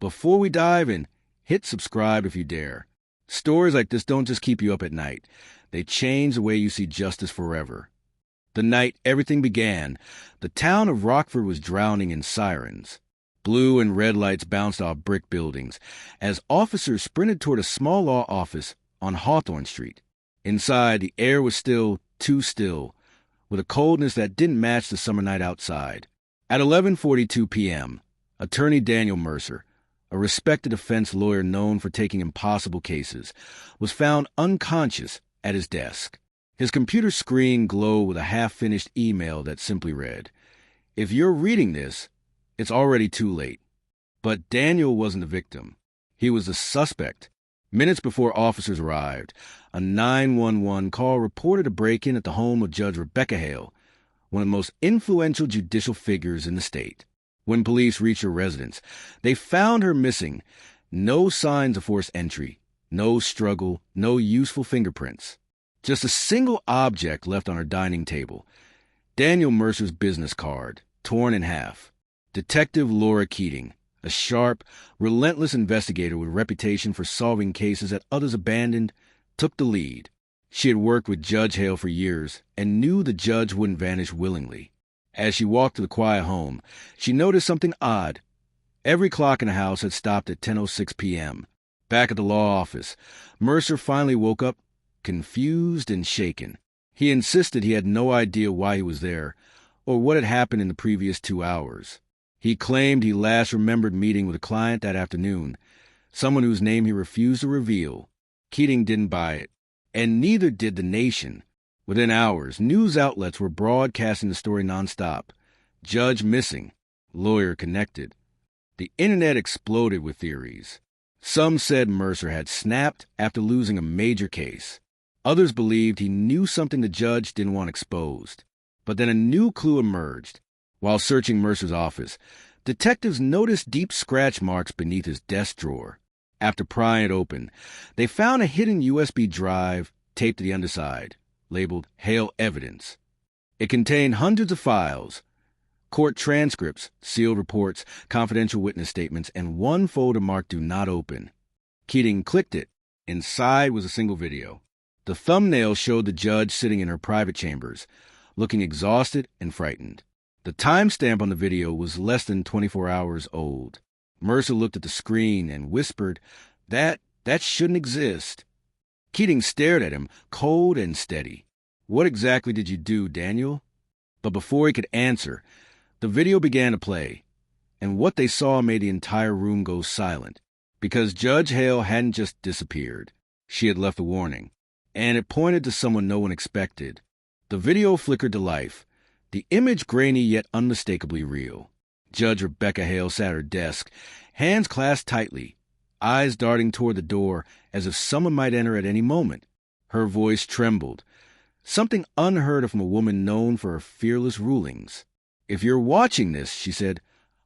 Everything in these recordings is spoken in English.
Before we dive in, hit subscribe if you dare. Stories like this don't just keep you up at night. They change the way you see justice forever. The night everything began, the town of Rockford was drowning in sirens. Blue and red lights bounced off brick buildings as officers sprinted toward a small law office on Hawthorne Street. Inside, the air was still, too still, with a coldness that didn't match the summer night outside. At 11:42 p.m., attorney Daniel Mercer, a respected defense lawyer known for taking impossible cases, was found unconscious at his desk. His computer screen glowed with a half-finished email that simply read, "If you're reading this, it's already too late." But Daniel wasn't the victim. He was the suspect. Minutes before officers arrived, a 911 call reported a break-in at the home of Judge Rebecca Hale, one of the most influential judicial figures in the state. When police reached her residence, they found her missing. No signs of forced entry, no struggle, no useful fingerprints. Just a single object left on her dining table. Daniel Mercer's business card, torn in half. Detective Laura Keating, a sharp, relentless investigator with a reputation for solving cases that others abandoned, took the lead. She had worked with Judge Hale for years and knew the judge wouldn't vanish willingly. As she walked to the quiet home, she noticed something odd. Every clock in the house had stopped at 10:06 p.m. Back at the law office, Mercer finally woke up, confused and shaken. He insisted he had no idea why he was there or what had happened in the previous 2 hours. He claimed he last remembered meeting with a client that afternoon, someone whose name he refused to reveal. Keating didn't buy it, and neither did the nation. Within hours, news outlets were broadcasting the story nonstop. Judge missing, lawyer connected. The internet exploded with theories. Some said Mercer had snapped after losing a major case. Others believed he knew something the judge didn't want exposed. But then a new clue emerged. While searching Mercer's office, detectives noticed deep scratch marks beneath his desk drawer. After prying it open, they found a hidden USB drive taped to the underside, labeled Hale Evidence. It contained hundreds of files, court transcripts, sealed reports, confidential witness statements, and one folder marked Do Not Open. Keating clicked it. Inside was a single video. The thumbnail showed the judge sitting in her private chambers, looking exhausted and frightened. The timestamp on the video was less than 24 hours old. Mercer looked at the screen and whispered, That shouldn't exist." Keating stared at him, cold and steady. "What exactly did you do, Daniel?" But before he could answer, the video began to play, and what they saw made the entire room go silent, because Judge Hale hadn't just disappeared. She had left a warning, and it pointed to someone no one expected. The video flickered to life, the image grainy yet unmistakably real. Judge Rebecca Hale sat at her desk, hands clasped tightly, eyes darting toward the door as if someone might enter at any moment. Her voice trembled, something unheard of from a woman known for her fearless rulings. "If you're watching this," she said,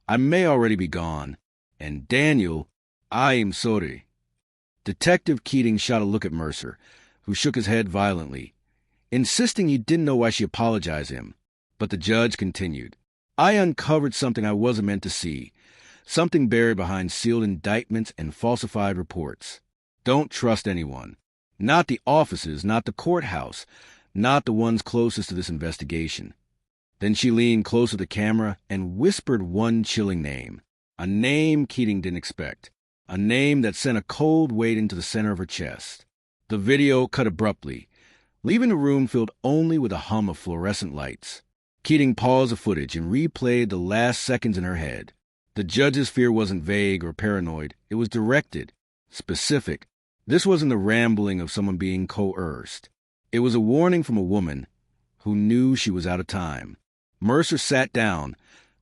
"I may already be gone. And Daniel, I am sorry." Detective Keating shot a look at Mercer, who shook his head violently, insisting he didn't know why she apologized to him. But the judge continued, "I uncovered something I wasn't meant to see, something buried behind sealed indictments and falsified reports. Don't trust anyone. Not the offices, not the courthouse, not the ones closest to this investigation." Then she leaned closer to the camera and whispered one chilling name, a name Keating didn't expect, a name that sent a cold weight into the center of her chest. The video cut abruptly, leaving the room filled only with a hum of fluorescent lights. Keating paused the footage and replayed the last seconds in her head. The judge's fear wasn't vague or paranoid. It was directed, specific. This wasn't the rambling of someone being coerced. It was a warning from a woman who knew she was out of time. Mercer sat down,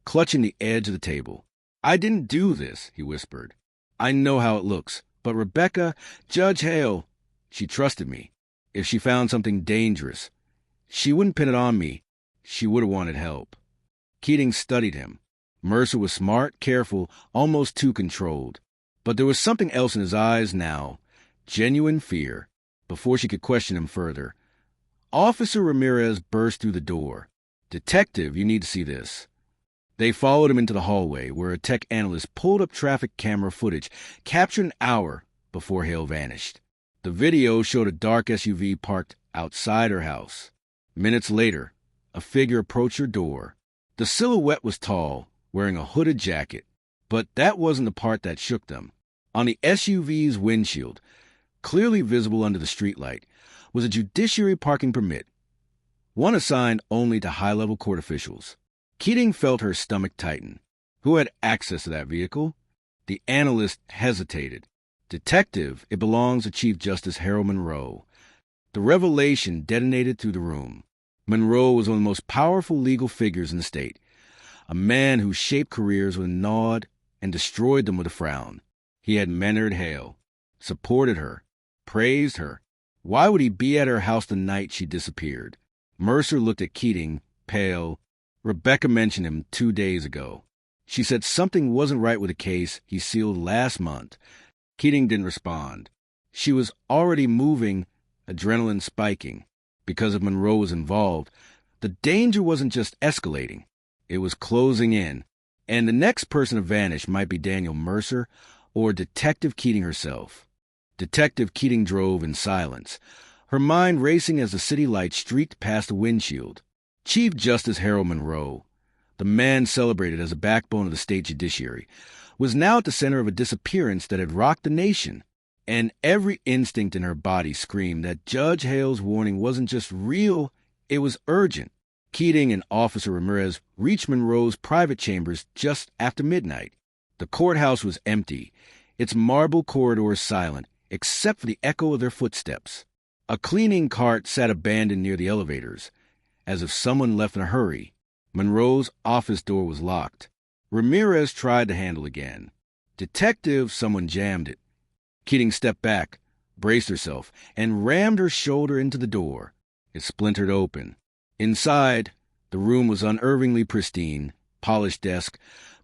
clutching the edge of the table. "I didn't do this," he whispered. "I know how it looks. But Rebecca, Judge Hale, she trusted me. If she found something dangerous, she wouldn't pin it on me. She would have wanted help." Keating studied him. Mercer was smart, careful, almost too controlled. But there was something else in his eyes now, genuine fear. Before she could question him further, Officer Ramirez burst through the door. "Detective, you need to see this." They followed him into the hallway, where a tech analyst pulled up traffic camera footage, captured an hour before Hale vanished. The video showed a dark SUV parked outside her house. Minutes later, a figure approached her door. The silhouette was tall, wearing a hooded jacket, but that wasn't the part that shook them. On the SUV's windshield, clearly visible under the streetlight, was a judiciary parking permit, one assigned only to high-level court officials. Keating felt her stomach tighten. Who had access to that vehicle? The analyst hesitated. Detective, it belongs to Chief Justice Harold Monroe. The revelation detonated through the room. Monroe was one of the most powerful legal figures in the state, a man who shaped careers with a nod and destroyed them with a frown. He had mentored Hale, supported her, praised her. Why would he be at her house the night she disappeared? Mercer looked at Keating, pale. Rebecca mentioned him 2 days ago. She said something wasn't right with a case he sealed last month. Keating didn't respond. She was already moving, adrenaline spiking. Because if Monroe was involved, the danger wasn't just escalating. It was closing in. And the next person to vanish might be Daniel Mercer or Detective Keating herself. Detective Keating drove in silence, her mind racing as the city lights streaked past the windshield. Chief Justice Harold Monroe, the man celebrated as a backbone of the state judiciary, was now at the center of a disappearance that had rocked the nation, and every instinct in her body screamed that Judge Hale's warning wasn't just real, it was urgent. Keating and Officer Ramirez reached Monroe's private chambers just after midnight. The courthouse was empty, its marble corridors silent, except for the echo of their footsteps. A cleaning cart sat abandoned near the elevators, as if someone left in a hurry. Monroe's office door was locked. Ramirez tried the handle again. Detective, someone jammed it. Keating stepped back, braced herself, and rammed her shoulder into the door. It splintered open. Inside, the room was unervingly pristine, polished desk,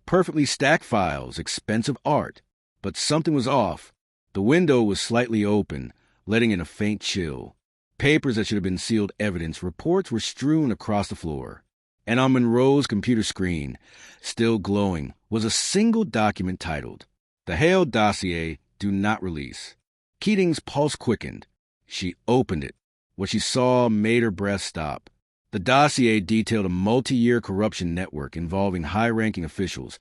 perfectly stacked files, expensive art. But something was off. The window was slightly open, letting in a faint chill. Papers that should have been sealed evidence, reports were strewn across the floor. And on Monroe's computer screen, still glowing, was a single document titled, "The Hale Dossier, Do Not Release." Keating's pulse quickened. She opened it. What she saw made her breath stop. The dossier detailed a multi-year corruption network involving high-ranking officials,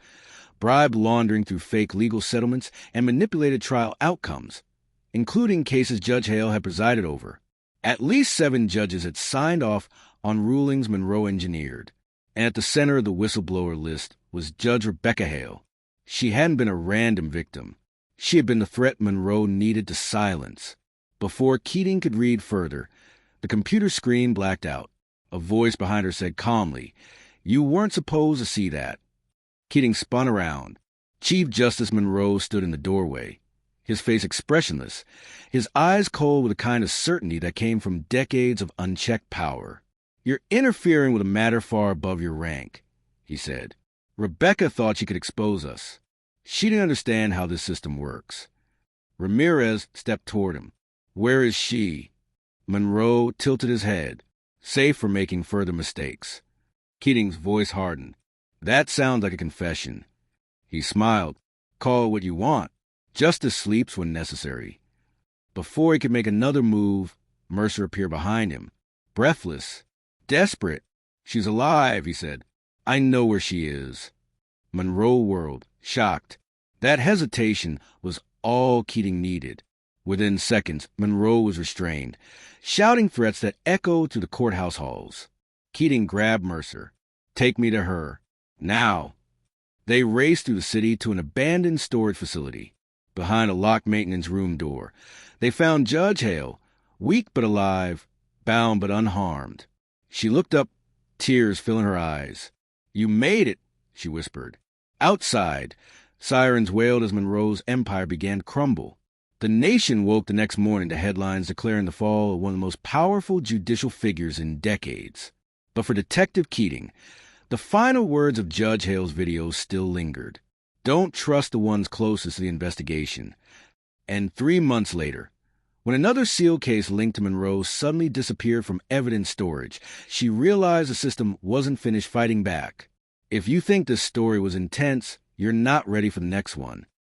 bribe laundering through fake legal settlements, and manipulated trial outcomes, including cases Judge Hale had presided over. At least 7 judges had signed off on rulings Monroe engineered, and at the center of the whistleblower list was Judge Rebecca Hale. She hadn't been a random victim. She had been the threat Monroe needed to silence. Before Keating could read further, the computer screen blacked out. A voice behind her said calmly, "You weren't supposed to see that." Keating spun around. Chief Justice Monroe stood in the doorway, his face expressionless, his eyes cold with a kind of certainty that came from decades of unchecked power. "You're interfering with a matter far above your rank," he said. "Rebecca thought she could expose us. She didn't understand how this system works." Ramirez stepped toward him. "Where is she?" Monroe tilted his head, safe from making further mistakes. Keating's voice hardened. "That sounds like a confession." He smiled. "Call it what you want. Justice sleeps when necessary." Before he could make another move, Mercer appeared behind him, breathless, desperate. "She's alive," he said. "I know where she is." Monroe whirled, shocked. That hesitation was all Keating needed. Within seconds, Monroe was restrained, shouting threats that echoed through the courthouse halls. Keating grabbed Mercer. "Take me to her. Now." They raced through the city to an abandoned storage facility. Behind a locked maintenance room door, they found Judge Hale, weak but alive, bound but unharmed. She looked up, tears filling her eyes. "You made it," she whispered. Outside, sirens wailed as Monroe's empire began to crumble. The nation woke the next morning to headlines declaring the fall of one of the most powerful judicial figures in decades. But for Detective Keating, the final words of Judge Hale's video still lingered. Don't trust the ones closest to the investigation. And 3 months later, when another sealed case linked to Monroe suddenly disappeared from evidence storage, she realized the system wasn't finished fighting back. If you think this story was intense, you're not ready for the next one.